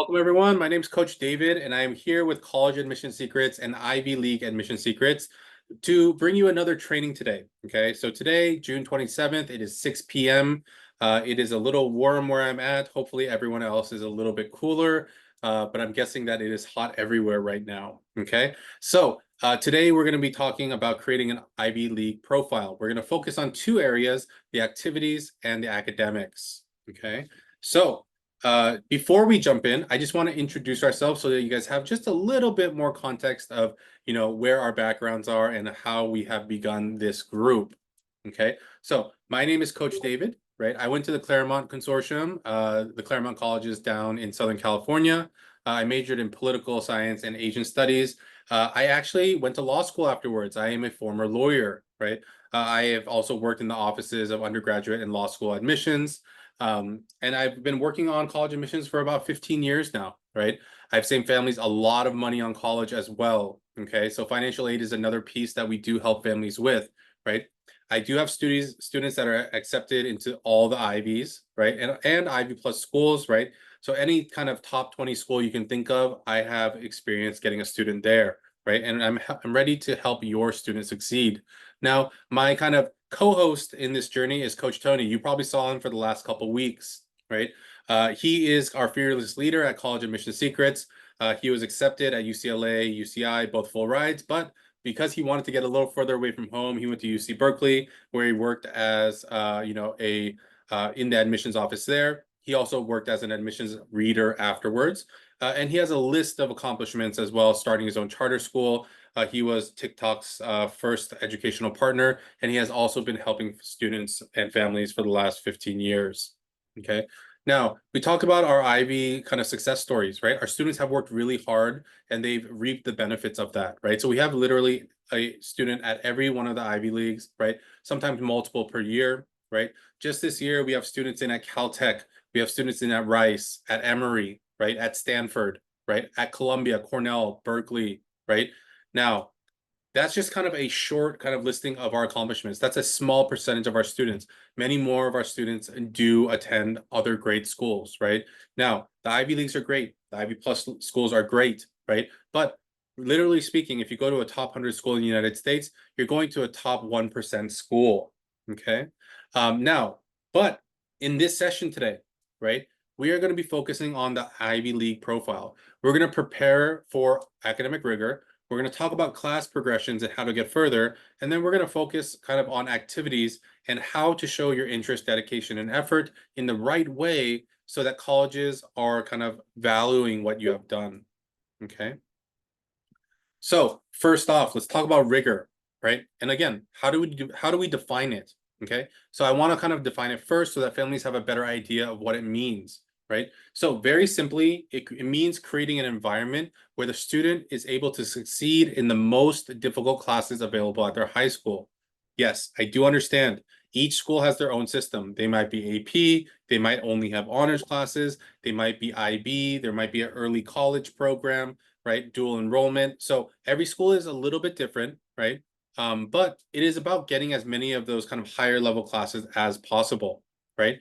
Welcome, everyone. My name is Coach David, and I am here with College Admission Secrets and Ivy League Admission Secrets to bring you another training today. Okay, so today, June 27th, it is 6 p.m. It is a little warm where I'm at. Hopefully, everyone else is a little bit cooler, but I'm guessing that it is hot everywhere right now. Okay, so today we're going to be talking about creating an Ivy League profile. We're going to focus on two areas, the activities and the academics. Okay, so before we jump in, I just want to introduce ourselves so that you guys have just a little bit more context of, where our backgrounds are and how we have begun this group. Okay, so my name is Coach David, right? I went to the Claremont Consortium, the Claremont Colleges down in Southern California. I majored in political science and Asian studies. I actually went to law school afterwards. I am a former lawyer, right? I have also worked in the offices of undergraduate and law school admissions. And I've been working on college admissions for about 15 years now, right? I've saved families a lot of money on college as well. Okay, so financial aid is another piece that we do help families with, right? I do have students that are accepted into all the Ivies, right? And Ivy Plus schools, right? So any kind of top 20 school you can think of, I have experience getting a student there, right? And I'm ready to help your students succeed. Now, my kind of co-host in this journey is Coach Tony. You probably saw him for the last couple weeks, right? He is our fearless leader at College Admission Secrets. He was accepted at UCLA, UCI, both full rides, but because he wanted to get a little further away from home, he went to UC Berkeley, where he worked as in the admissions office there. He also worked as an admissions reader afterwards. And he has a list of accomplishments as well, starting his own charter school. He was TikTok's first educational partner, and he has also been helping students and families for the last 15 years. Okay. Now, we talk about our Ivy kind of success stories, right? Our students have worked really hard and they've reaped the benefits of that, right? So we have literally a student at every one of the Ivy Leagues, right? Sometimes multiple per year, right? Just this year, we have students in at Caltech, we have students in at Rice, at Emory, right? At Stanford, right? At Columbia, Cornell, Berkeley, right? Now, that's just kind of a short kind of listing of our accomplishments. That's a small percentage of our students. Many more of our students do attend other great schools, right? Now, the Ivy Leagues are great. The Ivy Plus schools are great, right? But literally speaking, if you go to a top 100 school in the United States, you're going to a top 1% school, okay? But in this session today, right, we are going to be focusing on the Ivy League profile. We're going to prepare for academic rigor. We're going to talk about class progressions and how to get further. And then we're going to focus kind of on activities and how to show your interest, dedication, and effort in the right way so that colleges are kind of valuing what you have done. Okay. So first off, let's talk about rigor, right? And again, how do we define it? Okay. So I want to kind of define it first so that families have a better idea of what it means, right? So very simply, it means creating an environment where the student is able to succeed in the most difficult classes available at their high school. Yes, I do understand. Each school has their own system. They might be AP, they might only have honors classes, they might be IB, there might be an early college program, right? Dual enrollment. So every school is a little bit different, right? But it is about getting as many of those kind of higher level classes as possible, right?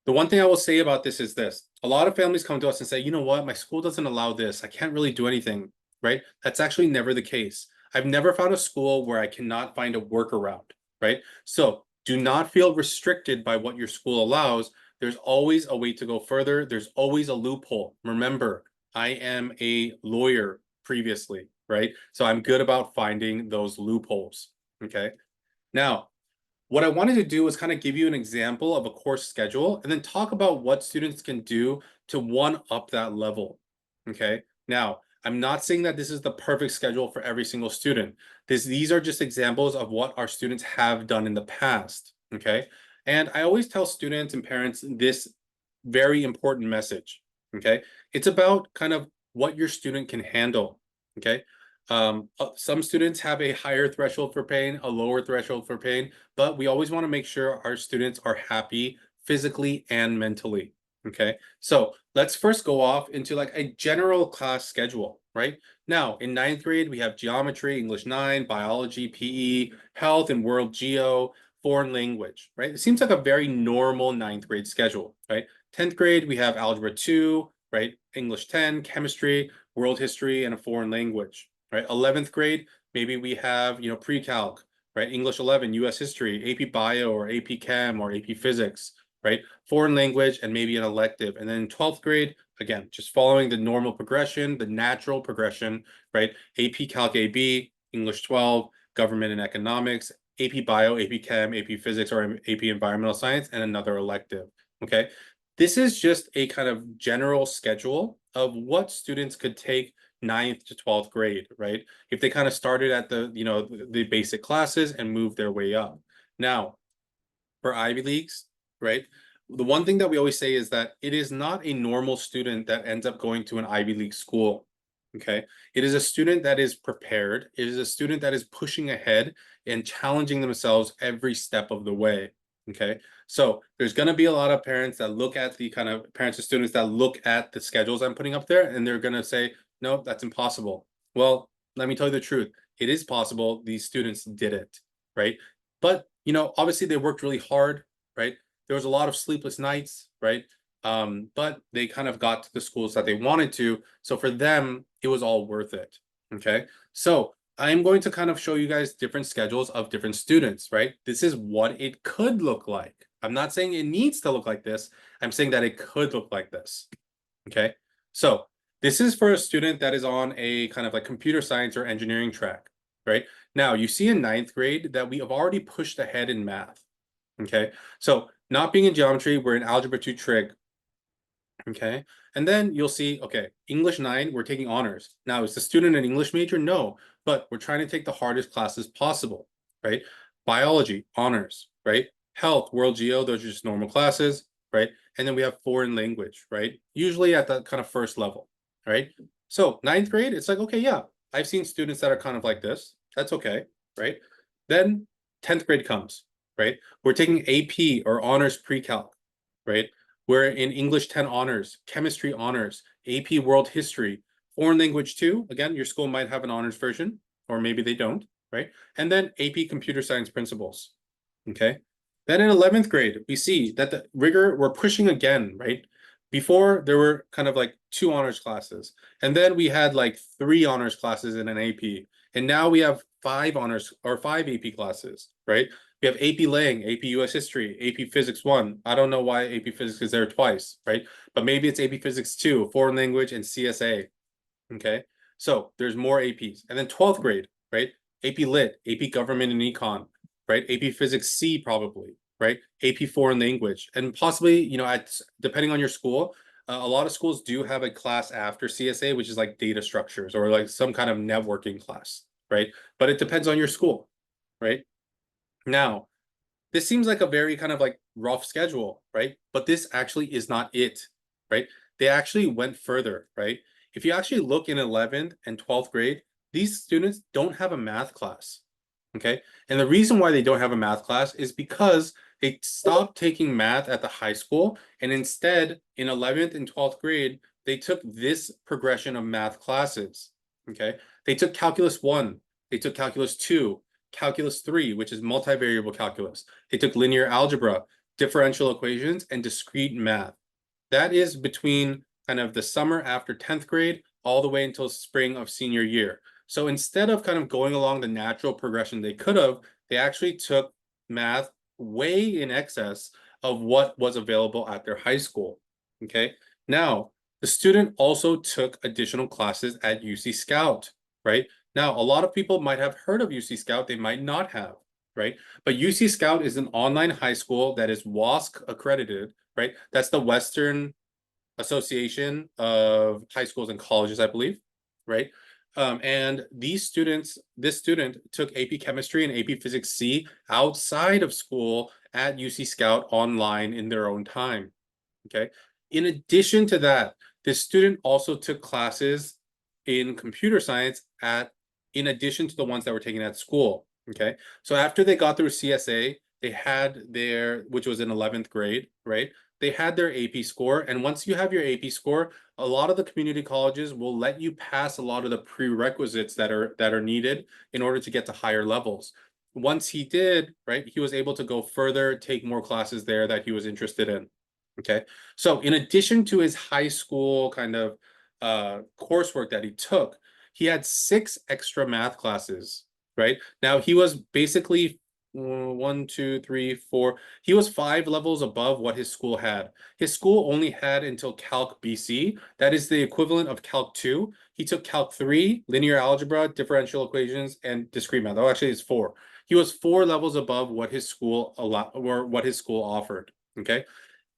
The one thing I will say about this is this. A lot of families come to us and say, you know what, my school doesn't allow this. I can't really do anything, right? That's actually never the case. I've never found a school where I cannot find a workaround, right? So do not feel restricted by what your school allows. There's always a way to go further. There's always a loophole. Remember, I am a lawyer previously, right? So I'm good about finding those loopholes, okay? Now, what I wanted to do was kind of give you an example of a course schedule and then talk about what students can do to one up that level. Okay. Now, I'm not saying that this is the perfect schedule for every single student. These are just examples of what our students have done in the past. Okay. And I always tell students and parents this very important message. Okay. It's about kind of what your student can handle. Okay. Some students have a higher threshold for pain, a lower threshold for pain, but we always want to make sure our students are happy physically and mentally. Okay, so let's first go off into like a general class schedule, right? Now, in ninth grade, we have geometry, English 9, biology, PE, health and world geo, foreign language, right? It seems like a very normal ninth grade schedule, right? 10th grade, we have algebra 2, right? English 10, chemistry, world history, and a foreign language, right? 11th grade, maybe we have, pre-calc, right? English 11, US history, AP bio or AP chem or AP physics, right? Foreign language and maybe an elective. And then 12th grade, again, just following the normal progression, the natural progression, right? AP calc AB, English 12, government and economics, AP bio, AP chem, AP physics, or AP environmental science, and another elective, okay? This is just a kind of general schedule of what students could take 9th to 12th grade, right? If they kind of started at the basic classes and moved their way up. Now, for Ivy Leagues, right? The one thing that we always say is that it is not a normal student that ends up going to an Ivy League school. Okay. It is a student that is prepared. It is a student that is pushing ahead and challenging themselves every step of the way. Okay. So there's going to be a lot of parents that look at the kind of parents of students that look at the schedules I'm putting up there and they're going to say, no, that's impossible. Well, let me tell you the truth. It is possible. These students did it. Right. But, obviously they worked really hard, right? There was a lot of sleepless nights, right? But they kind of got to the schools that they wanted to. So for them, it was all worth it. Okay. So I'm going to kind of show you guys different schedules of different students, right? This is what it could look like. I'm not saying it needs to look like this. I'm saying that it could look like this. Okay. So this is for a student that is on a kind of like computer science or engineering track, right? Now you see in 9th grade that we have already pushed ahead in math. Okay. So not being in geometry, we're in algebra 2 trig. Okay. And then you'll see, okay, English 9, we're taking honors. Now, is the student an English major? No, but we're trying to take the hardest classes possible, right? Biology, honors, right? Health, world geo, those are just normal classes, right? And then we have foreign language, right? Usually at the kind of first level, right? So 9th grade, it's like, okay, yeah, I've seen students that are kind of like this. That's okay, right? Then 10th grade comes, right? We're taking AP or honors pre-calc, right? We're in English 10 honors, chemistry honors, AP world history, foreign language 2. Again, your school might have an honors version, or maybe they don't, right? And then AP computer science principles, okay? Then in 11th grade, we see that the rigor, we're pushing again, right? Before, there were kind of like 2 honors classes. And then we had like 3 honors classes in an AP. And now we have 5 honors or 5 AP classes, right? We have AP Lang, AP US History, AP Physics 1. I don't know why AP Physics is there twice, right? But maybe it's AP Physics 2, Foreign Language, and CSA, okay? So there's more APs. And then 12th grade, right? AP Lit, AP Government and Econ, right? AP Physics C probably, right? AP Foreign Language. And possibly, depending on your school, a lot of schools do have a class after CSA, which is like data structures or like some kind of networking class, right? But it depends on your school, right? Now, this seems like a very kind of like rough schedule, right? But this actually is not it, right? They actually went further, right? If you actually look in 11th and 12th grade, these students don't have a math class, okay? And the reason why they don't have a math class is because they stopped taking math at the high school, and instead in 11th and 12th grade, they took this progression of math classes, okay? They took calculus 1, they took calculus 2, calculus 3, which is multivariable calculus. They took linear algebra, differential equations, and discrete math. That is between kind of the summer after 10th grade all the way until spring of senior year. So instead of kind of going along the natural progression they could have, they actually took math way in excess of what was available at their high school. Okay. Now, the student also took additional classes at UC Scout, right? Now, a lot of people might have heard of UC Scout, they might not have, right? But UC Scout is an online high school that is WASC accredited, right? That's the Western Association of High Schools and Colleges, I believe, right? And this student took AP Chemistry and AP Physics C outside of school at UC Scout online in their own time, okay? In addition to that, this student also took classes in computer science in addition to the ones that were taken at school, okay? So after they got through CSA, they had which was in 11th grade, right? They had their AP score, and once you have your AP score, a lot of the community colleges will let you pass a lot of the prerequisites that are needed in order to get to higher levels. Once he did, right, he was able to go further, take more classes there that he was interested in. Okay, so in addition to his high school kind of coursework that he took, he had 6 extra math classes, right? Now he was basically 1, 2, 3, 4. He was 5 levels above what his school had. His school only had until Calc BC. That is the equivalent of Calc 2. He took Calc 3, linear algebra, differential equations, and discrete math. Oh, actually, it's 4. He was 4 levels above what his school offered. Okay.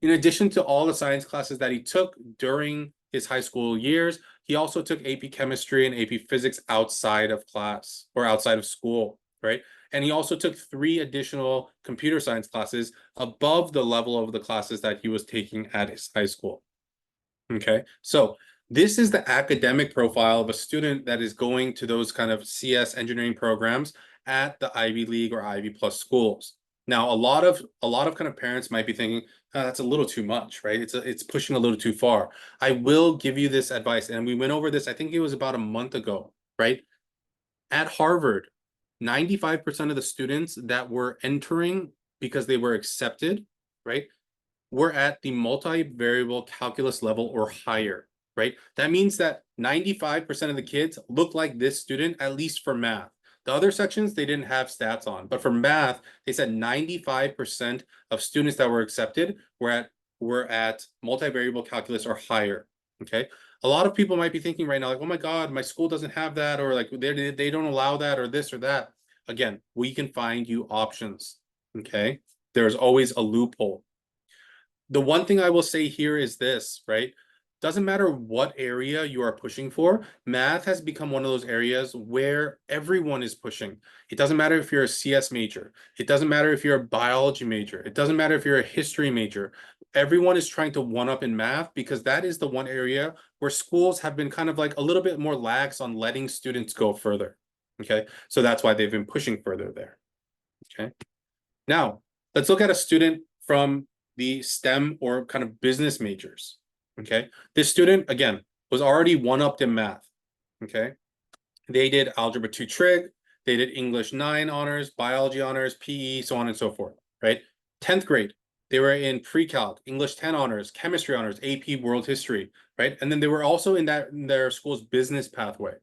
In addition to all the science classes that he took during his high school years, he also took AP chemistry and AP physics outside of class or outside of school, right? And he also took 3 additional computer science classes above the level of the classes that he was taking at his high school. Okay, so this is the academic profile of a student that is going to those kind of CS engineering programs at the Ivy League or Ivy Plus schools. Now, a lot of kind of parents might be thinking, oh, that's a little too much, right? It's pushing a little too far. I will give you this advice, and we went over this, I think it was about a month ago, right? At Harvard, 95% of the students that were entering because they were accepted, right, we're at the multivariable calculus level or higher, right? That means that 95% of the kids look like this student, at least for math. The other sections, they didn't have stats on. But for math, they said 95% of students that were accepted were at multivariable calculus or higher, okay? A lot of people might be thinking right now, like, oh my God, my school doesn't have that, or like they don't allow that, or this or that. Again, we can find you options, okay? There's always a loophole. The one thing I will say here is this, right? Doesn't matter what area you are pushing for, math has become one of those areas where everyone is pushing. It doesn't matter if you're a CS major. It doesn't matter if you're a biology major. It doesn't matter if you're a history major. Everyone is trying to one up in math because that is the one area where schools have been kind of like a little bit more lax on letting students go further. Okay, so that's why they've been pushing further there. Okay, now let's look at a student from the STEM or kind of business majors. Okay, this student again was already one-upped in math. Okay, they did algebra 2 trig, they did English 9 honors, biology honors, PE, so on and so forth. Right, 10th grade, they were in pre-calc, English 10 honors, chemistry honors, AP world history. Right, and then they were also in their school's business pathway.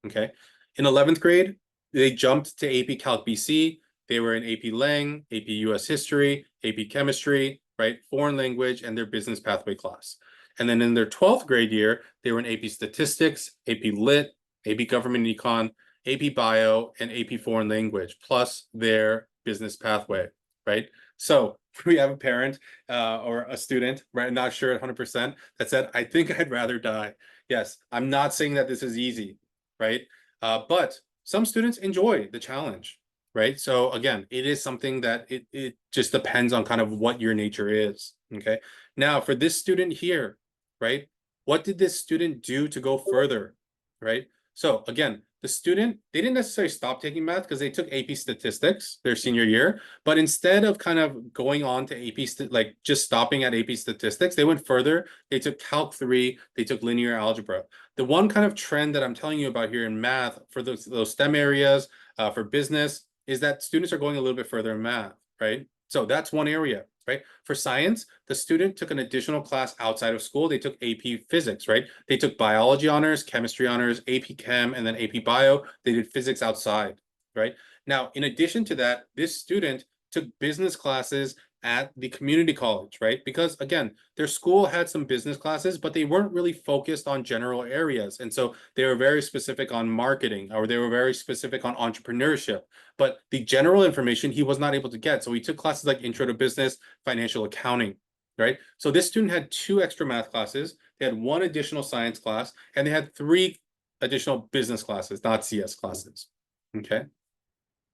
Okay, in 11th grade, they jumped to AP Calc BC. They were in AP Lang, AP US History, AP Chemistry, right? Foreign language, and their business pathway class. And then in their 12th grade year, they were in AP Statistics, AP Lit, AP Government Econ, AP Bio, and AP Foreign Language, plus their business pathway, right? So we have a parent or a student, right? Not sure 100%, that said, I think I'd rather die. Yes, I'm not saying that this is easy, right? But some students enjoy the challenge, right? So again, it is something that it just depends on kind of what your nature is, okay? Now, for this student here, right? What did this student do to go further, right? So again, the student, they didn't necessarily stop taking math because they took AP Statistics their senior year, but instead of kind of going on to AP, like just stopping at AP Statistics, they went further. They took Calc 3, they took linear algebra. The one kind of trend that I'm telling you about here in math for those STEM areas, for business, is that students are going a little bit further in math, right? So that's one area, right? For science, the student took an additional class outside of school. They took AP physics, right? They took biology honors, chemistry honors, AP chem, and then AP bio. They did physics outside, right? Now, in addition to that, this student took business classes at the community college, right? Because again, their school had some business classes, but they weren't really focused on general areas. And so they were very specific on marketing, or they were very specific on entrepreneurship. But the general information he was not able to get. So he took classes like Intro to Business, Financial Accounting, right? So this student had 2 extra math classes. They had 1 additional science class, and they had 3 additional business classes, not CS classes. Okay.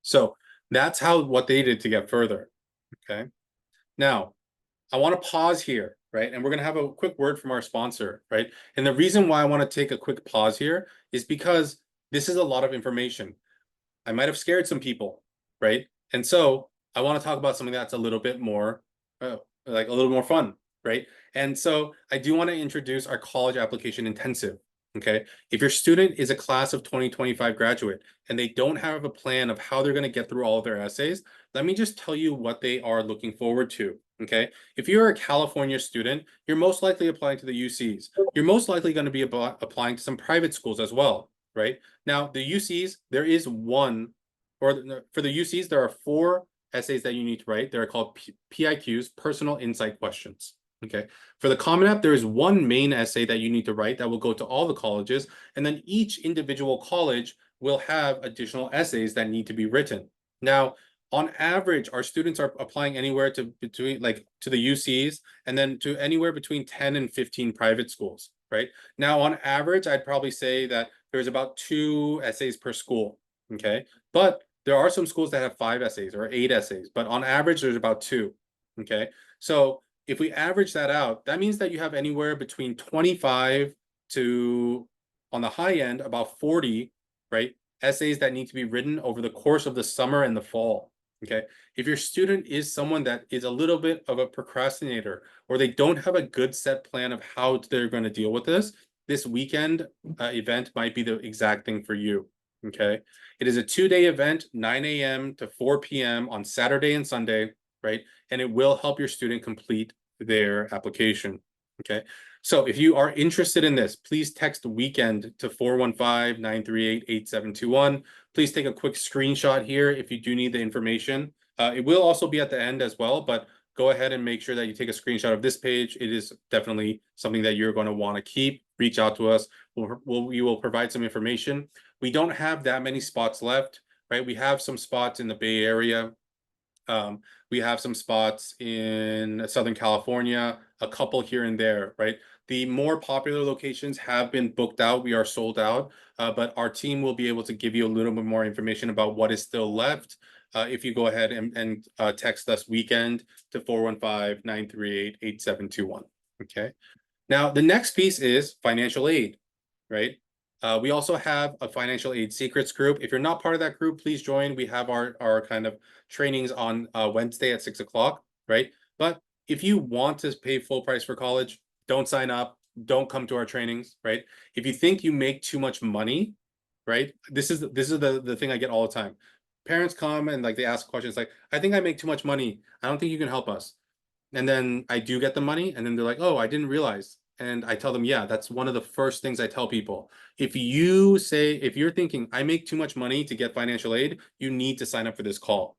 So that's what they did to get further. Okay. Now, I want to pause here, right? And we're going to have a quick word from our sponsor, right? And the reason why I want to take a quick pause here is because this is a lot of information. I might have scared some people, right? And so I want to talk about something that's a little bit more, like a little more fun, right? And so I do want to introduce our college application intensive. Okay, if your student is a class of 2025 graduate and they don't have a plan of how they're going to get through all of their essays, let me just tell you what they are looking forward to. Okay, if you're a California student, you're most likely applying to the UCs. You're most likely going to be applying to some private schools as well, right? Now, the UCs, there is one, or for the UCs, there are 4 essays that you need to write. They're called PIQs, personal insight questions. Okay, for the Common App, there is one main essay that you need to write that will go to all the colleges, and then each individual college will have additional essays that need to be written. Now, on average, our students are applying anywhere to between to the UCs and then to anywhere between 10 and 15 private schools, right? Now, on average, I'd probably say that there's about 2 essays per school, okay? But there are some schools that have 5 essays or 8 essays, but on average, there's about 2, okay? So if we average that out, that means that you have anywhere between 25 to, on the high end, about 40, right, essays that need to be written over the course of the summer and the fall. Okay, if your student is someone that is a little bit of a procrastinator, or they don't have a good set plan of how they're going to deal with this weekend event might be the exact thing for you. Okay, it is a 2-day event, 9 a.m. to 4 p.m. on Saturday and Sunday, right? And it will help your student complete their application. Okay, so if you are interested in this, please text weekend to 415-938-8721. Please take a quick screenshot here if you do need the information. It will also be at the end as well, but go ahead and make sure that you take a screenshot of this page. It is definitely something that you're going to want to keep. Reach out to us. We will provide some information. We don't have that many spots left, right? We have some spots in the Bay Area. We have some spots in Southern California, a couple here and there, right? The more popular locations have been booked out. We are sold out, but our team will be able to give you a little bit more information about what is still left. If you go ahead and text us weekend to 415-938-8721. Okay. Now, the next piece is financial aid, right? We also have a financial aid secrets group. If you're not part of that group, please join. We have our kind of trainings on Wednesday at 6 o'clock, right? But if you want to pay full price for college, don't sign up. Don't come to our trainings, right? If you think you make too much money, right? This is the thing I get all the time. Parents come and they ask questions like, I think I make too much money. I don't think you can help us. And then I do get the money, and then they're like, oh, I didn't realize. And I tell them, yeah, that's one of the first things I tell people. If you're thinking, I make too much money to get financial aid, you need to sign up for this call.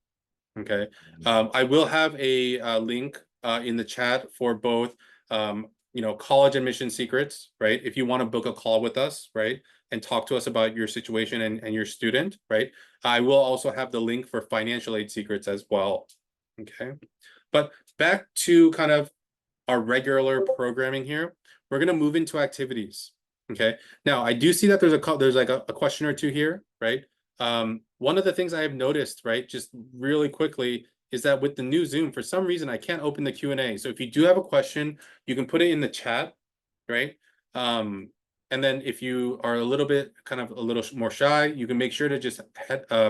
Okay. I will have a link in the chat for both, college admission secrets, right? If you want to book a call with us, right? And talk to us about your situation and your student, right? I will also have the link for financial aid secrets as well. Okay. But back to kind of our regular programming here, we're going to move into activities. Okay. Now, I do see that there's like a question or two here, right? One of the things I have noticed, right, just really quickly, is that with the new Zoom, for some reason, I can't open the Q&A. So if you do have a question, you can put it in the chat, right? And then if you are a little more shy, you can make sure to just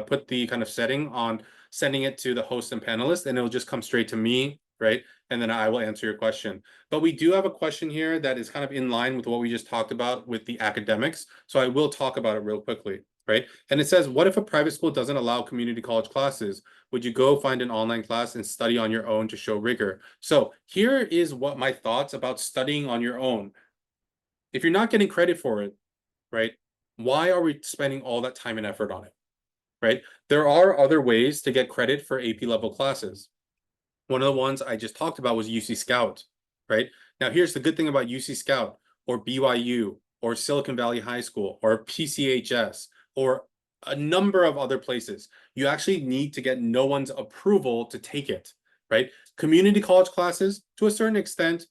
put the kind of setting on sending it to the host and panelist, and it'll just come straight to me, right? And then I will answer your question. But we do have a question here that is kind of in line with what we just talked about with the academics. So I will talk about it real quickly, right? And it says, what if a private school doesn't allow community college classes? Would you go find an online class and study on your own to show rigor? So here is what my thoughts about studying on your own. If you're not getting credit for it, right? Why are we spending all that time and effort on it, right? There are other ways to get credit for AP level classes. One of the ones I just talked about was UC Scout, right? Now, here's the good thing about UC Scout or BYU or Silicon Valley High School or PCHS or a number of other places. You actually need to get no one's approval to take it, right? Community college classes, to a certain extent,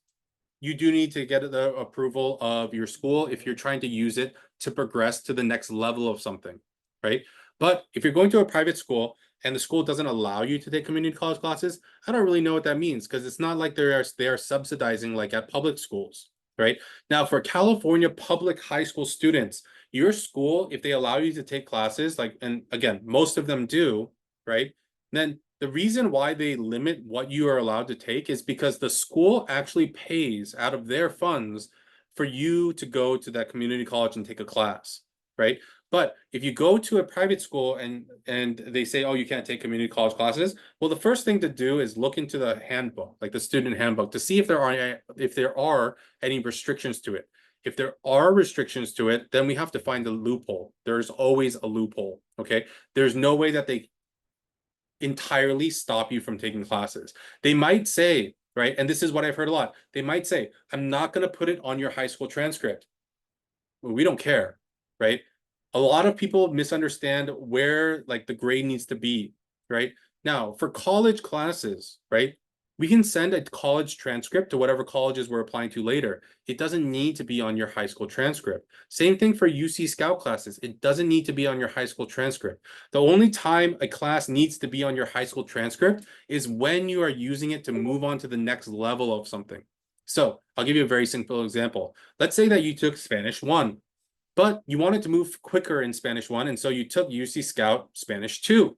you do need to get the approval of your school if you're trying to use it to progress to the next level of something, right? But if you're going to a private school and the school doesn't allow you to take community college classes, I don't really know what that means, because it's not like they are subsidizing like at public schools, right? Now, for California public high school students, your school, if they allow you to take classes, and again, most of them do, right? Then the reason why they limit what you are allowed to take is because the school actually pays out of their funds for you to go to that community college and take a class, right? But if you go to a private school and they say, oh, you can't take community college classes, well, the first thing to do is look into the handbook, like the student handbook, to see if there are any restrictions to it. If there are restrictions to it, then we have to find a loophole. There's always a loophole. Okay. There's no way that they entirely stop you from taking classes. They might say, right, and this is what I've heard a lot, they might say, I'm not going to put it on your high school transcript. Well, we don't care, right? A lot of people misunderstand where like the grade needs to be, right? Now, for college classes, right, we can send a college transcript to whatever colleges we're applying to later. It doesn't need to be on your high school transcript. Same thing for UC Scout classes. It doesn't need to be on your high school transcript. The only time a class needs to be on your high school transcript is when you are using it to move on to the next level of something. So I'll give you a very simple example. Let's say that you took Spanish 1, but you wanted to move quicker in Spanish 1, and so you took UC Scout Spanish 2,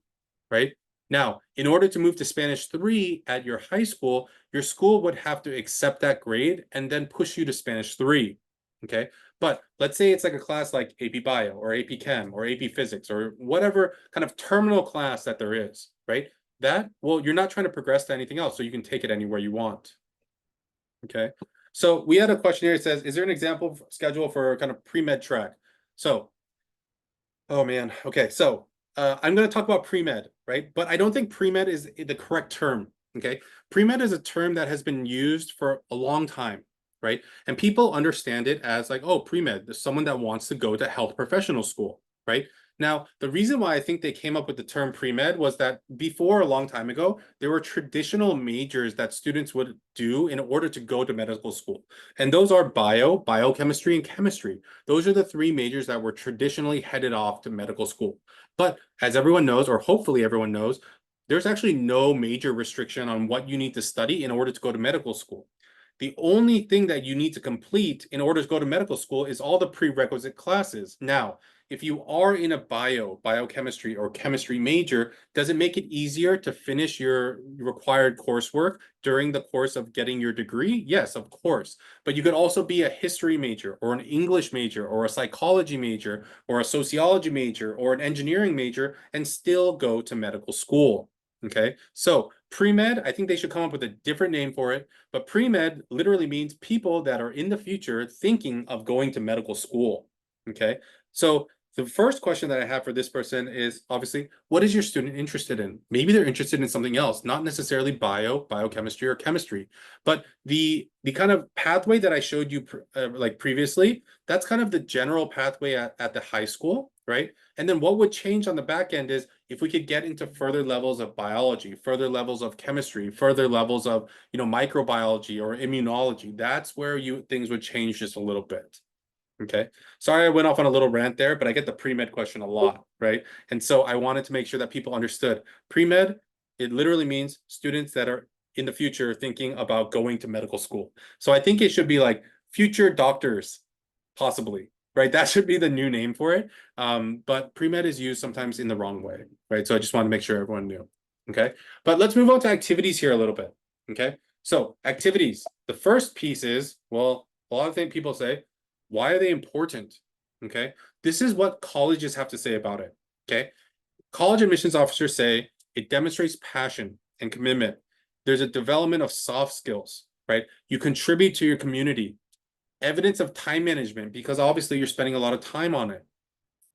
right? Now, in order to move to Spanish 3 at your high school, your school would have to accept that grade and then push you to Spanish 3, okay? But let's say it's like a class like AP Bio or AP Chem or AP Physics or whatever kind of terminal class that there is, right? That, well, you're not trying to progress to anything else, so you can take it anywhere you want, okay? So we had a question here that says, is there an example schedule for kind of pre-med track? So, oh man, okay. So I'm going to talk about pre-med, right? But I don't think pre-med is the correct term, okay? Pre-med is a term that has been used for a long time, right? And people understand it as like, oh, pre-med, there's someone that wants to go to health professional school, right? Now, the reason why I think they came up with the term pre-med was that before, a long time ago, there were traditional majors that students would do in order to go to medical school. And those are biochemistry, and chemistry. Those are the three majors that were traditionally headed off to medical school. But as everyone knows, or hopefully everyone knows, there's actually no major restriction on what you need to study in order to go to medical school. The only thing that you need to complete in order to go to medical school is all the prerequisite classes. Now, if you are in a biochemistry, or chemistry major, does it make it easier to finish your required coursework during the course of getting your degree? Yes, of course. But you could also be a history major or an English major or a psychology major or a sociology major or an engineering major and still go to medical school. Okay, so pre-med, I think they should come up with a different name for it, but pre-med literally means people that are in the future thinking of going to medical school. Okay, so the first question that I have for this person is obviously, what is your student interested in? Maybe they're interested in something else, not necessarily biochemistry or chemistry, but the kind of pathway that I showed you like previously, that's kind of the general pathway at the high school, right? And then what would change on the back end is if we could get into further levels of biology, further levels of chemistry, further levels of, microbiology or immunology, that's where things would change just a little bit. Okay. Sorry, I went off on a little rant there, but I get the pre-med question a lot, right? And so I wanted to make sure that people understood pre-med, it literally means students that are in the future thinking about going to medical school. So I think it should be like future doctors, possibly, right? That should be the new name for it. But pre-med is used sometimes in the wrong way, right? So I just want to make sure everyone knew. Okay. But let's move on to activities here a little bit. Okay. So activities, the first piece is, well, a lot of things people say, why are they important? Okay. This is what colleges have to say about it. Okay. College admissions officers say it demonstrates passion and commitment. There's a development of soft skills, right? You contribute to your community. Evidence of time management, because obviously you're spending a lot of time on it.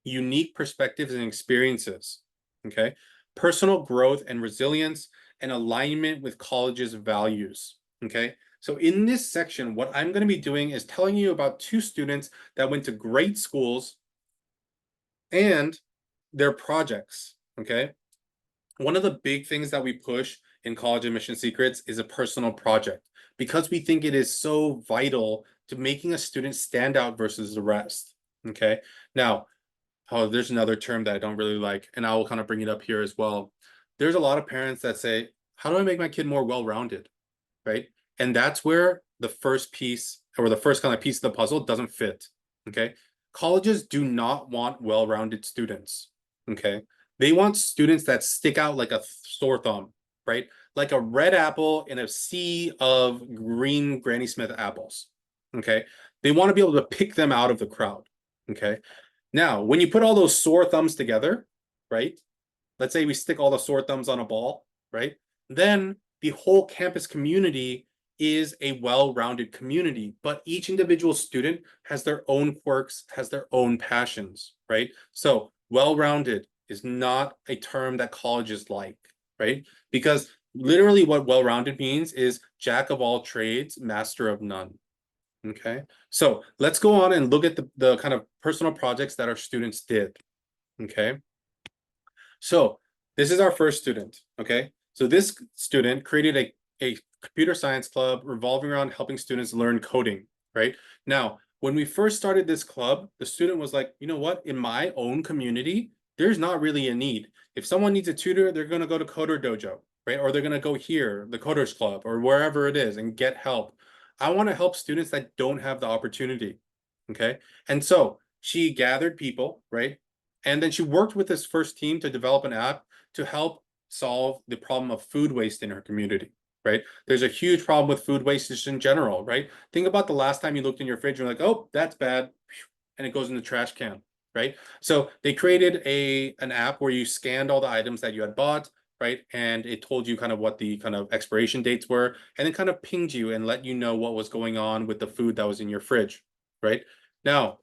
Unique perspectives and experiences. Okay. Personal growth and resilience and alignment with college's values. Okay. So in this section, what I'm going to be doing is telling you about two students that went to great schools and their projects, okay? One of the big things that we push in College Admission Secrets is a personal project because we think it is so vital to making a student stand out versus the rest, okay? Now, there's another term that I don't really like, and I will kind of bring it up here as well. There's a lot of parents that say, how do I make my kid more well-rounded, right? And that's where the first piece or the first kind of piece of the puzzle doesn't fit, okay? Colleges do not want well-rounded students, okay? They want students that stick out like a sore thumb, right? Like a red apple in a sea of green Granny Smith apples, okay? They want to be able to pick them out of the crowd, okay? Now, when you put all those sore thumbs together, right? Let's say we stick all the sore thumbs on a ball, right? Then the whole campus community is a well-rounded community, but each individual student has their own quirks, has their own passions, right? So well-rounded is not a term that colleges like, right? Because literally what well-rounded means is jack of all trades, master of none. Okay, so let's go on and look at the kind of personal projects that our students did. Okay, so this is our first student. Okay, so this student created a computer science club revolving around helping students learn coding, right? Now, when we first started this club, the student was like, you know what, in my own community, there's not really a need. If someone needs a tutor, they're going to go to Coder Dojo, right? Or they're going to go here, the Coders Club, or wherever it is and get help. I want to help students that don't have the opportunity. Okay. And so she gathered people, right? And then she worked with this first team to develop an app to help solve the problem of food waste in her community, right? There's a huge problem with food waste just in general, right? Think about the last time you looked in your fridge and you're like, oh, that's bad. And it goes in the trash can, right? So they created an app where you scanned all the items that you had bought, right? And it told you kind of what the kind of expiration dates were, and it kind of pinged you and let you know what was going on with the food that was in your fridge, right? Now,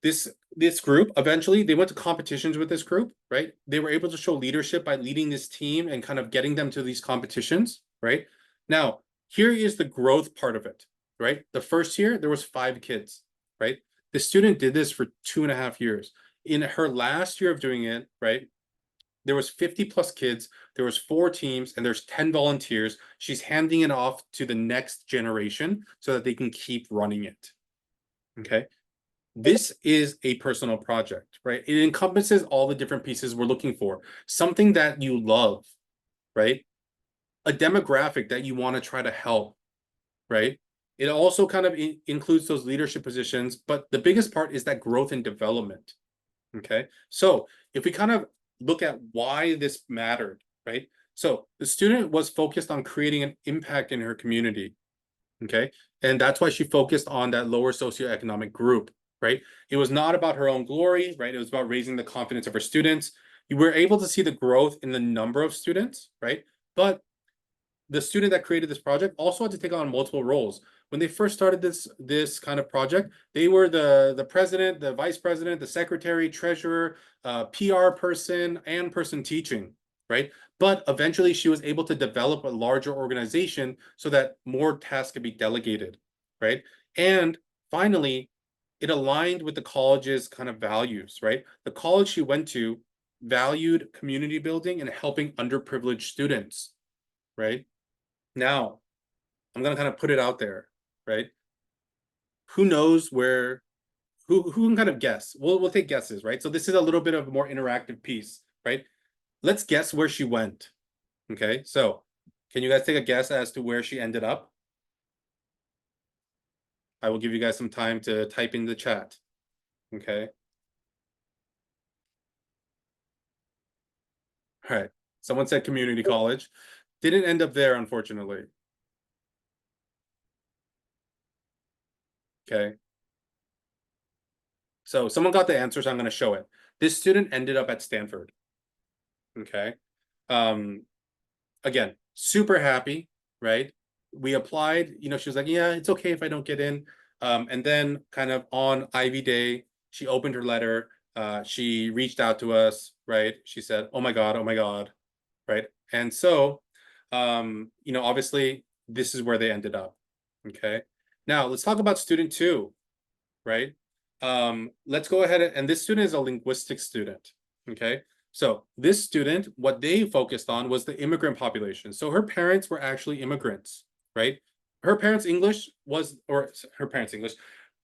this group eventually they went to competitions with this group, right? They were able to show leadership by leading this team and kind of getting them to these competitions, right? Now, here is the growth part of it, right? The first year there was 5 kids, right? The student did this for 2.5 years. In her last year of doing it, right, there was 50 plus kids, there was 4 teams, and there's 10 volunteers. She's handing it off to the next generation so that they can keep running it. Okay, this is a personal project, right? It encompasses all the different pieces we're looking for. Something that you love, right? A demographic that you want to try to help, right? It also kind of includes those leadership positions, but the biggest part is that growth and development. Okay, so if we kind of look at why this mattered, right? So the student was focused on creating an impact in her community. Okay, and that's why she focused on that lower socioeconomic group, right? It was not about her own glory, right? It was about raising the confidence of her students. You were able to see the growth in the number of students, right? But the student that created this project also had to take on multiple roles. When they first started this kind of project, they were the president, the vice president, the secretary, treasurer, PR person, and person teaching, right? But eventually she was able to develop a larger organization so that more tasks could be delegated, right? And finally, it aligned with the college's kind of values, right? The college she went to valued community building and helping underprivileged students, right? Now, I'm gonna kind of put it out there, right? Who knows where? Who can kind of guess? We'll take guesses, right? So this is a little bit of a more interactive piece, right? Let's guess where she went. Okay, so can you guys take a guess as to where she ended up? I will give you guys some time to type in the chat. Okay. All right. Someone said community college. Didn't end up there, unfortunately. Okay. So someone got the answer, so I'm going to show it. This student ended up at Stanford. Okay. Um, again, super happy, right? We applied, she was like, yeah, it's okay if I don't get in. And then kind of on Ivy Day, she opened her letter. She reached out to us, right? She said, oh my God, right? And so, obviously this is where they ended up. Okay. Now let's talk about student 2, right? Let's go ahead and this student is a linguistics student. Okay. So this student, what they focused on was the immigrant population. So her parents were actually immigrants, right? Her parents' English was, or her parents' English,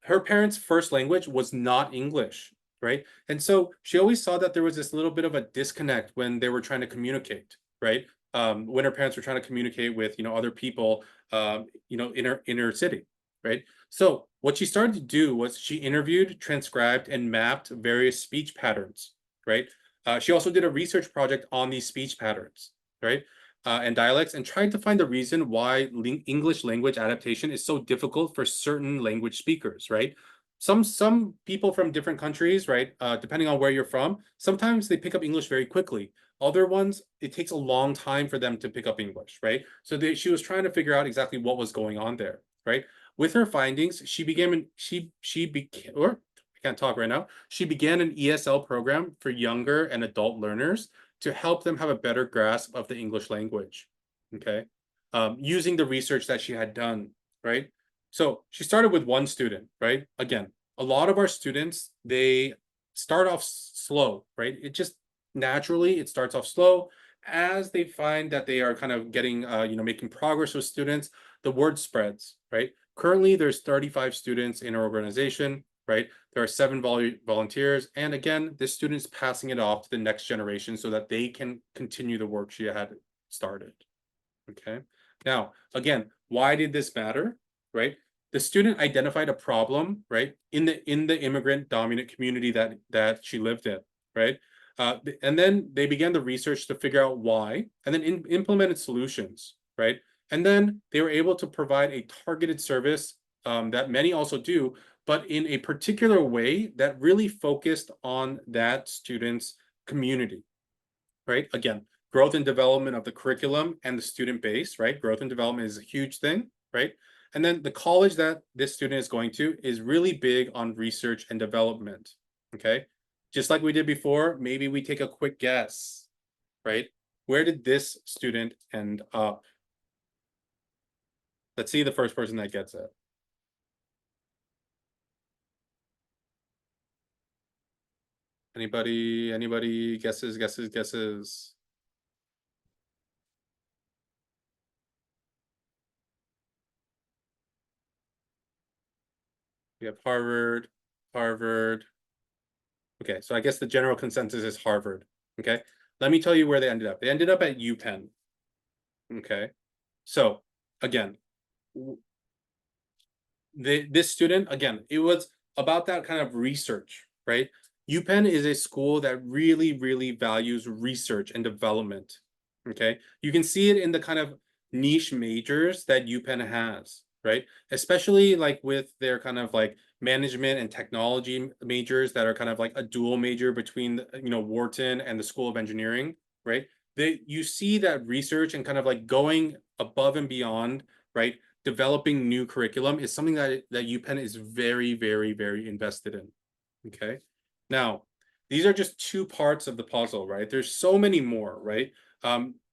her parents' first language was not English, right? And so she always saw that there was this little bit of a disconnect when they were trying to communicate, right? When her parents were trying to communicate with, other people, in her city, right? So what she started to do was she interviewed, transcribed, and mapped various speech patterns, right? She also did a research project on these speech patterns, right? And dialects, and tried to find the reason why English language adaptation is so difficult for certain language speakers, right? some people from different countries, right? Depending on where you're from, sometimes they pick up English very quickly. Other ones, it takes a long time for them to pick up English, right? So she was trying to figure out exactly what was going on there, right? With her findings, she became, or I can't talk right now. She began an ESL program for younger and adult learners to help them have a better grasp of the English language. Okay, using the research that she had done, right? So she started with one student, right? Again, a lot of our students, they start off slow, right? It just naturally, it starts off slow. As they find that they are kind of getting, making progress with students, the word spreads, right? Currently, there's 35 students in our organization, right? There are 7 volunteers. And again, this student's passing it off to the next generation so that they can continue the work she had started, okay? Now, again, why did this matter, right? The student identified a problem, right, in the immigrant dominant community that she lived in, right? And then they began the research to figure out why, and then implemented solutions, right? And then they were able to provide a targeted service that many also do, but in a particular way that really focused on that student's community, right? Again, growth and development of the curriculum and the student base, right? Growth and development is a huge thing, right? And then the college that this student is going to is really big on research and development, okay? Just like we did before, maybe we take a quick guess, right? Where did this student end up? Let's see the first person that gets it. Anybody guesses? We have Harvard. Okay, so I guess the general consensus is Harvard. Okay, let me tell you where they ended up. They ended up at UPenn. Okay, so again, this student, again, it was about that kind of research, right? UPenn is a school that really values research and development. Okay, you can see it in the kind of niche majors that UPenn has, right? Especially like with their kind of like management and technology majors that are kind of like a dual major between Wharton and the School of Engineering, right? You see that research and kind of like going above and beyond, right? Developing new curriculum is something that UPenn is very invested in. Okay. Now, these are just two parts of the puzzle, right? There's so many more, right?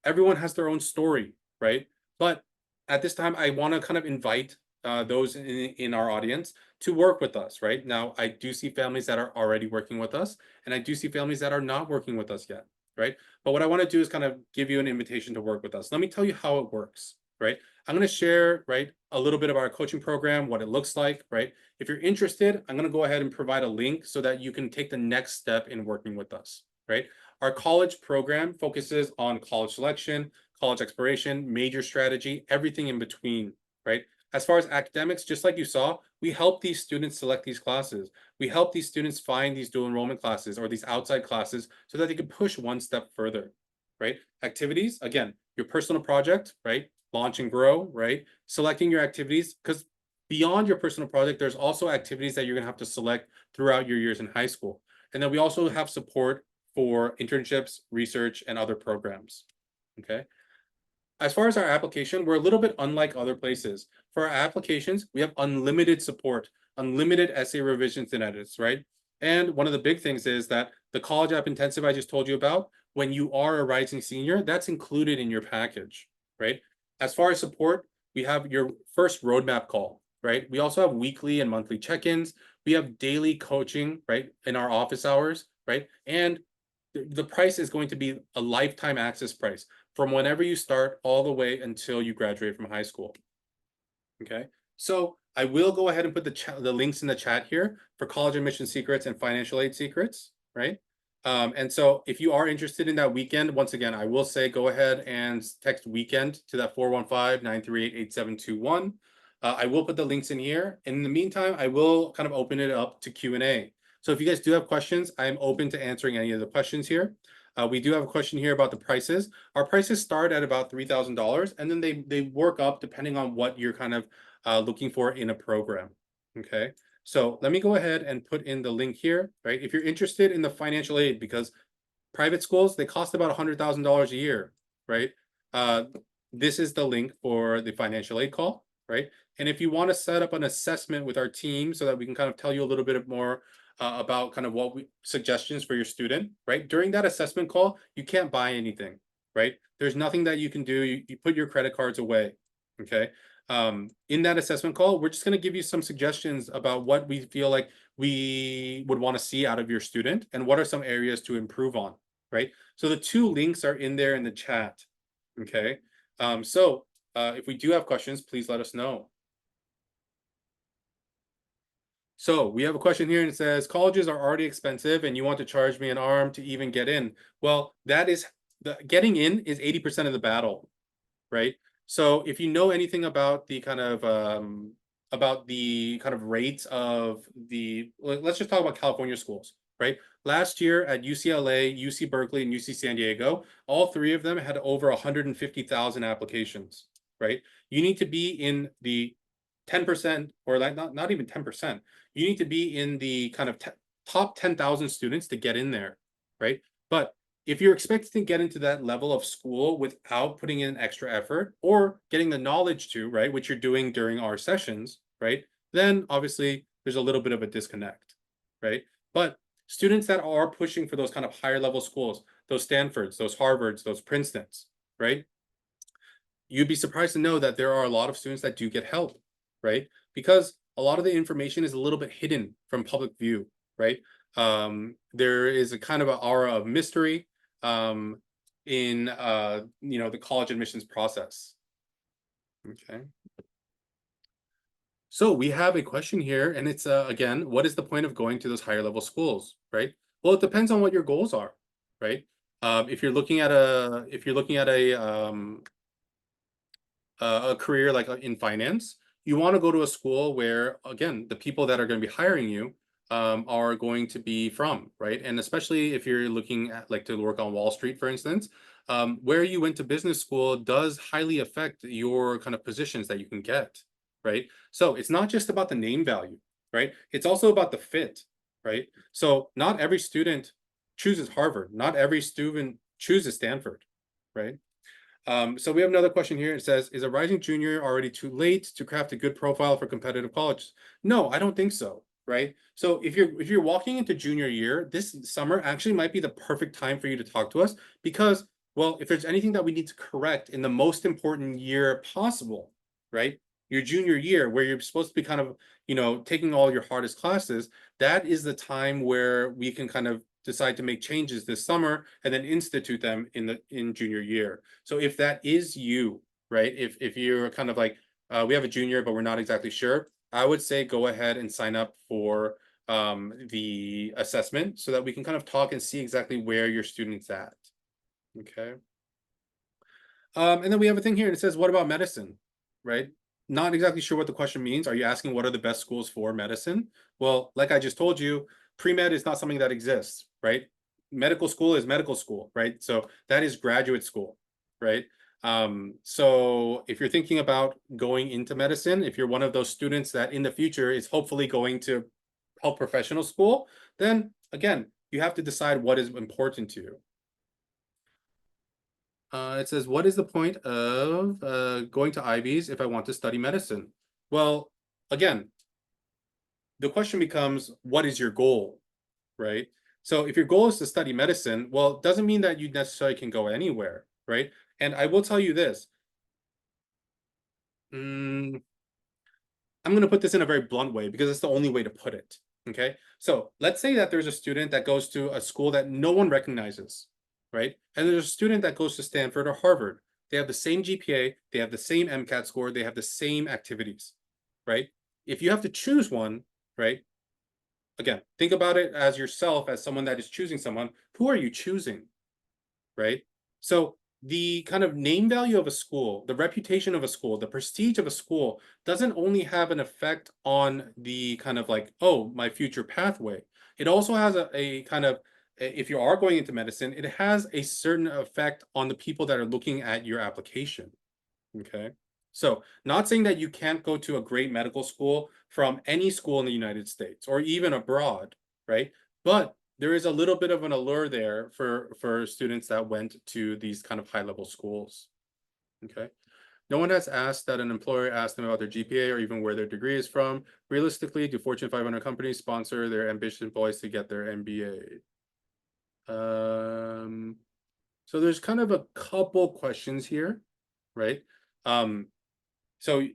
Everyone has their own story, right? But at this time, I want to kind of invite those in our audience to work with us, right? Now, I do see families that are already working with us, and I do see families that are not working with us yet, right? But what I want to do is kind of give you an invitation to work with us. Let me tell you how it works, right? I'm going to share, right, a little bit of our coaching program, what it looks like, right? If you're interested, I'm going to go ahead and provide a link so that you can take the next step in working with us, right? Our college program focuses on college selection, college exploration, major strategy, everything in between, right? As far as academics, just like you saw, we help these students select these classes. We help these students find these dual enrollment classes or these outside classes so that they can push one step further, right? Activities, again, your personal project, right? Launch and grow, right? Selecting your activities, because beyond your personal project, there's also activities that you're going to have to select throughout your years in high school. And then we also have support for internships, research, and other programs. Okay. As far as our application, we're a little bit unlike other places. For our applications, we have unlimited support, unlimited essay revisions and edits, right? And one of the big things is that the college app intensive I just told you about, when you are a rising senior, that's included in your package, right? As far as support, we have your first roadmap call, right? We also have weekly and monthly check-ins. We have daily coaching, right, in our office hours, right? And the price is going to be a lifetime access price from whenever you start all the way until you graduate from high school. Okay, so I will go ahead and put the links in the chat here for college admission secrets and financial aid secrets, right? And so if you are interested in that weekend, once again, I will say go ahead and text weekend to that 415-938-8721. I will put the links in here. In the meantime, I will kind of open it up to Q&A. So if you guys do have questions, I'm open to answering any of the questions here. We do have a question here about the prices. Our prices start at about $3,000, and then they work up depending on what you're kind of looking for in a program. Okay. So let me go ahead and put in the link here, right? If you're interested in the financial aid, because private schools, they cost about $100,000 a year, right? Uh, this is the link for the financial aid call, right? And if you want to set up an assessment with our team so that we can kind of tell you a little bit more about kind of suggestions for your student, right? During that assessment call, you can't buy anything, right? There's nothing that you can do. You put your credit cards away, okay? In that assessment call, we're just going to give you some suggestions about what we feel like we would want to see out of your student and what are some areas to improve on, right? So the two links are in there in the chat, okay? If we do have questions, please let us know. So we have a question here and it says, colleges are already expensive and you want to charge me an arm to even get in. Well, getting in is 80% of the battle, right? So if you know anything about the kind of rates of let's just talk about California schools, right? Last year at UCLA, UC Berkeley, and UC San Diego, all three of them had over 150,000 applications, right? You need to be in the 10%, or like not even 10%. You need to be in the kind of top 10,000 students to get in there, right? But if you're expecting to get into that level of school without putting in extra effort or getting the knowledge to, right, which you're doing during our sessions, right, then obviously there's a little bit of a disconnect, right? But students that are pushing for those kind of higher level schools, those Stanfords, those Harvards, those Princetons, right? You'd be surprised to know that there are a lot of students that do get help, right? Because a lot of the information is a little bit hidden from public view, right? There is a kind of an aura of mystery in the college admissions process. Okay. So we have a question here, and it's again, what is the point of going to those higher level schools, right? Well, it depends on what your goals are, right? If you're looking at a career like in finance, you want to go to a school where, again, the people that are going to be hiring you are going to be from, right? And especially if you're looking at like to work on Wall Street, for instance, where you went to business school does highly affect your kind of positions that you can get, right? So it's not just about the name value, right? It's also about the fit, right? So not every student chooses Harvard. Not every student chooses Stanford, right? So we have another question here. It says, is a rising junior already too late to craft a good profile for competitive colleges? No, I don't think so, right? So if you're walking into junior year, this summer actually might be the perfect time for you to talk to us because, well, if there's anything that we need to correct in the most important year possible, right? Your junior year, where you're supposed to be kind of, taking all your hardest classes, that is the time where we can kind of decide to make changes this summer and then institute them in junior year. So if that is you, right? If you're kind of like, we have a junior, but we're not exactly sure, I would say go ahead and sign up for the assessment so that we can kind of talk and see exactly where your student's at. Okay. And then we have a thing here and it says, what about medicine? Right? Not exactly sure what the question means. Are you asking what are the best schools for medicine? Well, like I just told you, pre-med is not something that exists, right? Medical school is medical school, right? So that is graduate school, right? So if you're thinking about going into medicine, if you're one of those students that in the future is hopefully going to health professional school, then again, you have to decide what is important to you. It says, what is the point of going to Ivies if I want to study medicine? Well, again, the question becomes, what is your goal, right? So if your goal is to study medicine, well, it doesn't mean that you necessarily can go anywhere, right? And I will tell you this. I'm going to put this in a very blunt way because it's the only way to put it, okay? So let's say that there's a student that goes to a school that no one recognizes, right? And there's a student that goes to Stanford or Harvard. They have the same GPA, they have the same MCAT score, they have the same activities, right? If you have to choose one, right? Again, think about it as yourself, as someone that is choosing someone. Who are you choosing, right? So the kind of name value of a school, the reputation of a school, the prestige of a school doesn't only have an effect on the kind of like, oh, my future pathway. It also has a kind of, if you are going into medicine, it has a certain effect on the people that are looking at your application. Okay. So not saying that you can't go to a great medical school from any school in the United States or even abroad, right? But there is a little bit of an allure there for students that went to these kind of high level schools. Okay. No one has asked that an employer ask them about their GPA or even where their degree is from. Realistically, do Fortune 500 companies sponsor their ambitious employees to get their MBA? So there's kind of a couple questions here, right? Um, so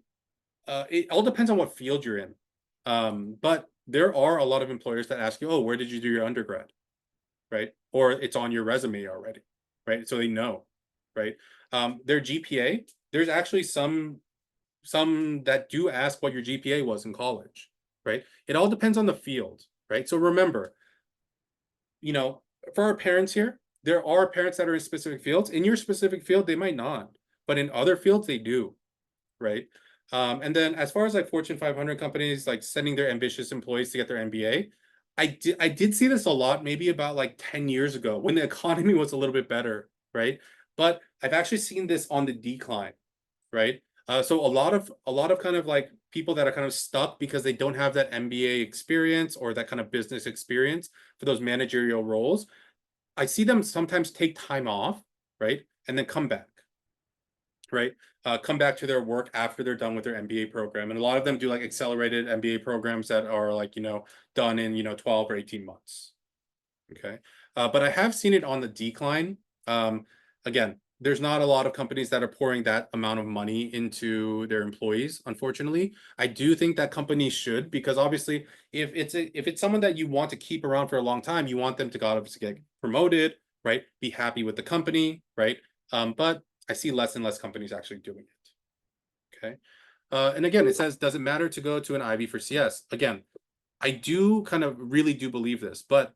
it all depends on what field you're in. But there are a lot of employers that ask you, oh, where did you do your undergrad? Right? Or it's on your resume already, right? So they know, right? Their GPA, there's actually some that do ask what your GPA was in college, right? It all depends on the field, right? So remember, you know, for our parents here, there are parents that are in specific fields. In your specific field, they might not, but in other fields, they do, right? And then as far as like Fortune 500 companies like sending their ambitious employees to get their MBA, I did see this a lot, maybe about like 10 years ago when the economy was a little bit better, right? But I've actually seen this on the decline, right? So a lot of kind of like people that are kind of stuck because they don't have that MBA experience or that kind of business experience for those managerial roles. I see them sometimes take time off, right? And then come back, right? Come back to their work after they're done with their MBA program. And a lot of them do like accelerated MBA programs that are like, done in, 12 or 18 months. Okay. But I have seen it on the decline. Again, there's not a lot of companies that are pouring that amount of money into their employees, unfortunately. I do think that companies should, because obviously if it's someone that you want to keep around for a long time, you want them to obviously get promoted, right? Be happy with the company, right? But I see less and less companies actually doing it. Okay. And again, it says, does it matter to go to an Ivy for CS? Again, I do kind of really do believe this, but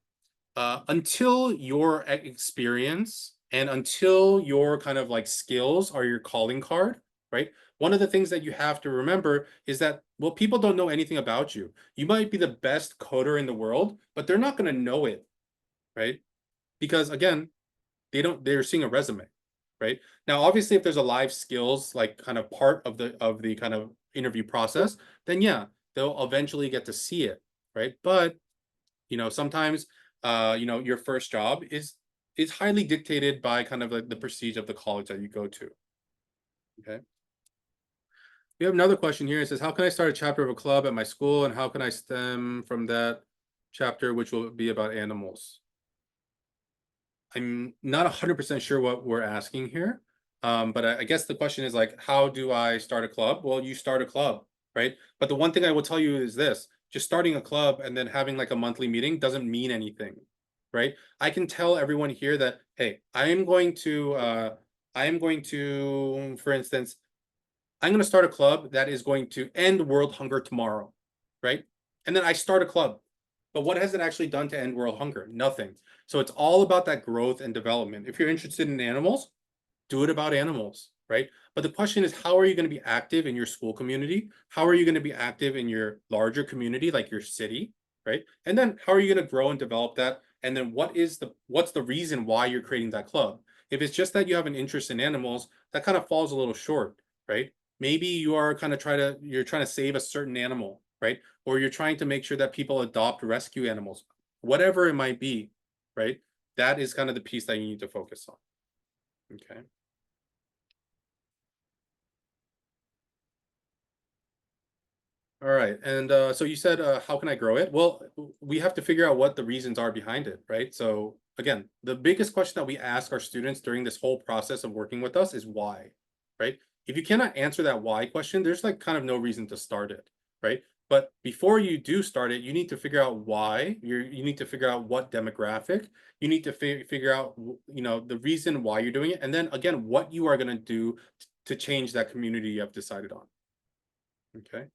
until your experience and until your kind of like skills are your calling card, right? One of the things that you have to remember is that, well, people don't know anything about you. You might be the best coder in the world, but they're not going to know it, right? Because again, they're seeing a resume, right? Now, obviously, if there's a live skills like kind of part of the kind of interview process, then yeah, they'll eventually get to see it, right? But sometimes your first job is highly dictated by kind of like the prestige of the college that you go to. Okay. We have another question here. It says, how can I start a chapter of a club at my school, and how can I stem from that chapter, which will be about animals? I'm not 100% sure what we're asking here. But I guess the question is like, how do I start a club? Well, you start a club, right? But the one thing I will tell you is this, just starting a club and then having like a monthly meeting doesn't mean anything, right? I can tell everyone here that, hey, for instance, I'm going to start a club that is going to end world hunger tomorrow, right? And then I start a club. But what has it actually done to end world hunger? Nothing. So it's all about that growth and development. If you're interested in animals, do it about animals, right? But the question is, how are you going to be active in your school community? How are you going to be active in your larger community, like your city, right? And then how are you going to grow and develop that? And then what's the reason why you're creating that club? If it's just that you have an interest in animals, that kind of falls a little short, right? Maybe you're trying to save a certain animal, right? Or you're trying to make sure that people adopt rescue animals, whatever it might be, right? That is kind of the piece that you need to focus on. Okay. All right. And so you said, how can I grow it? Well, we have to figure out what the reasons are behind it, right? So again, the biggest question that we ask our students during this whole process of working with us is why, right? If you cannot answer that why question, there's like kind of no reason to start it, right? But before you do start it, you need to figure out why. You need to figure out what demographic. You need to figure out, the reason why you're doing it. And then again, what you are going to do to change that community you have decided on. Okay.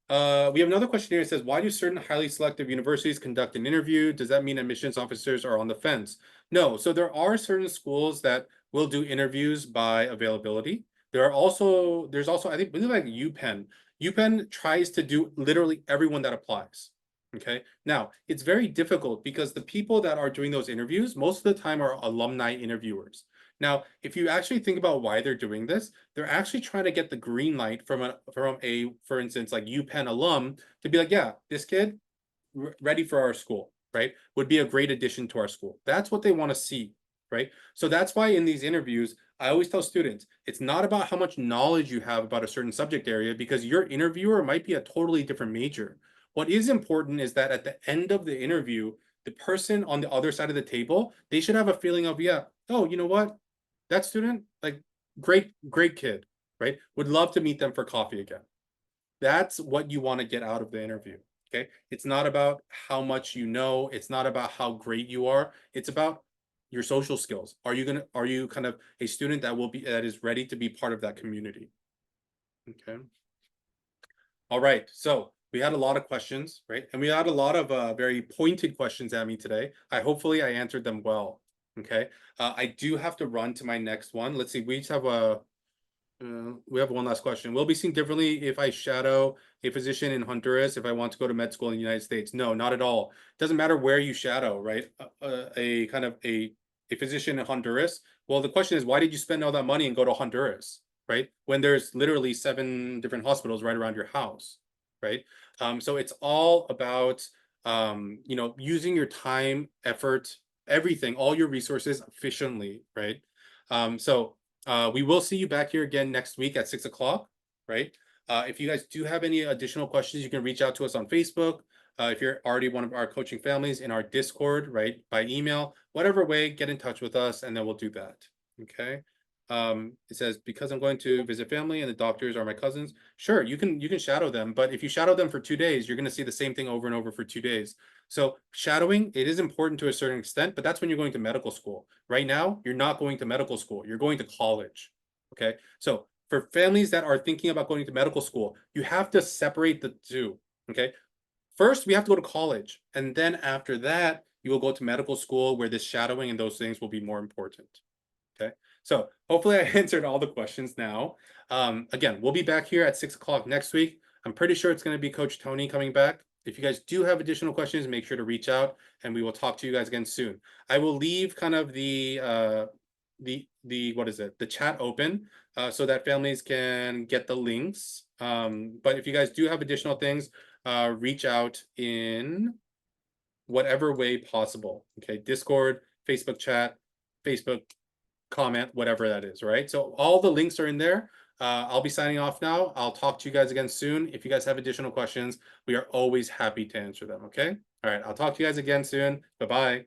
We have another question here. It says, why do certain highly selective universities conduct an interview? Does that mean admissions officers are on the fence? No. So there are certain schools that will do interviews by availability. There's also, I believe like UPenn. UPenn tries to do literally everyone that applies. Okay. Now, it's very difficult because the people that are doing those interviews, most of the time are alumni interviewers. Now, if you actually think about why they're doing this, they're actually trying to get the green light from a for instance, like UPenn alum to be like, yeah, this kid ready for our school, right? Would be a great addition to our school. That's what they want to see, right? So that's why in these interviews, I always tell students, it's not about how much knowledge you have about a certain subject area because your interviewer might be a totally different major. What is important is that at the end of the interview, the person on the other side of the table, they should have a feeling of, yeah, oh, you know what? That student, like, great kid, right? Would love to meet them for coffee again. That's what you want to get out of the interview. Okay. It's not about how much you know. It's not about how great you are. It's about your social skills. Are you kind of a student that is ready to be part of that community? Okay. All right. So we had a lot of questions, right? And we had a lot of very pointed questions at me today. Hopefully I answered them well. Okay. I do have to run to my next one. Let's see. We have one last question. Will be seen differently if I shadow a physician in Honduras if I want to go to med school in the United States? No, not at all. It doesn't matter where you shadow, right? A kind of a physician in Honduras. Well, the question is, why did you spend all that money and go to Honduras, right? When there's literally 7 different hospitals right around your house, right? So it's all about using your time, effort, everything, all your resources efficiently, right? So we will see you back here again next week at 6 o'clock, right? If you guys do have any additional questions, you can reach out to us on Facebook. If you're already one of our coaching families in our Discord, right, by email, whatever way, get in touch with us and then we'll do that. Okay. It says, because I'm going to visit family and the doctors are my cousins. Sure, you can shadow them, but if you shadow them for 2 days, you're going to see the same thing over and over for 2 days. So shadowing, it is important to a certain extent, but that's when you're going to medical school. Right now, you're not going to medical school. You're going to college. Okay. So for families that are thinking about going to medical school, you have to separate the two. Okay. First, we have to go to college. And then after that, you will go to medical school where this shadowing and those things will be more important. Okay. So hopefully I answered all the questions now. Again, we'll be back here at 6 o'clock next week. I'm pretty sure it's going to be Coach Tony coming back. If you guys do have additional questions, make sure to reach out and we will talk to you guys again soon. I will leave kind of the what is it? The chat open so that families can get the links. But if you guys do have additional things, reach out in whatever way possible. Okay. Discord, Facebook chat, Facebook comment, whatever that is, right? So all the links are in there. I'll be signing off now. I'll talk to you guys again soon. If you guys have additional questions, we are always happy to answer them, okay? All right, I'll talk to you guys again soon. Bye-bye.